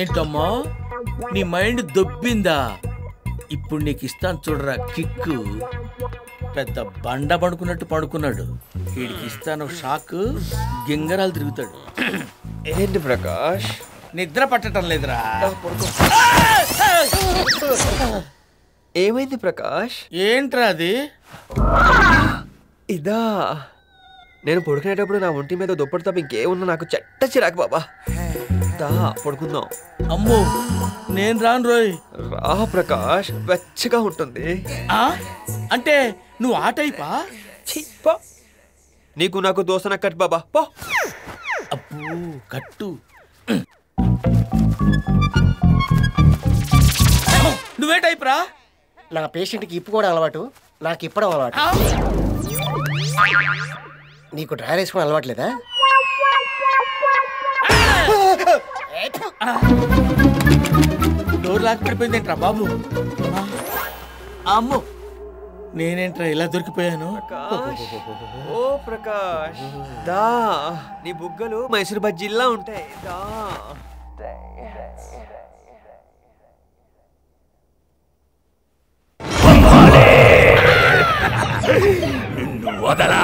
ఏంటమ్మా నీ మైండ్ దొబ్బిందా? ఇప్పుడు నీకు ఇస్తాను చూడరా కిక్కు. పెద్ద బండ పడుకున్నట్టు పడుకున్నాడు. వీడికి ఇస్తాను షాక్, గింగరాలు తిరుగుతాడు. ఏంటి ప్రకాష్ నిద్ర పట్టడం లేదురా. ఏమైంది ప్రకాష్? ఏంట్రా అది? ఇదా, నేను పడుకునేటప్పుడు నా ఒంటి మీద దుప్పటి తప్ప ఇంకేమున్నా నాకు చెట్ట చిరాకు బాబా. దా పడుకుందాం. అమ్మో నేను రాను రోయ్. రా ప్రకాష్, వెచ్చగా ఉంటుంది. అంటే నువ్వు ఆ టైపా? నీకు నాకు దోసన కట్ బాబా పో. అబ్బో కట్టు. నువ్వే టైప్ రా? నా పేషెంట్కి ఇప్పుకోవడం అలవాటు, నాకు ఇప్పడం అలవాటు. నీకు డ్రైవర్ వేసుకోవడం అలవాట్లేదా? డోర్ లాక్ పడిపోయిందేంట్రా బాబు? అమ్మో నేనేంట్రా ఇలా దొరికిపోయాను? ఓ ప్రకాష్ దా, నీ బుగ్గలు మైసూర్ బజ్జీల్లా ఉంటాయి. దా నిన్ను వదలా.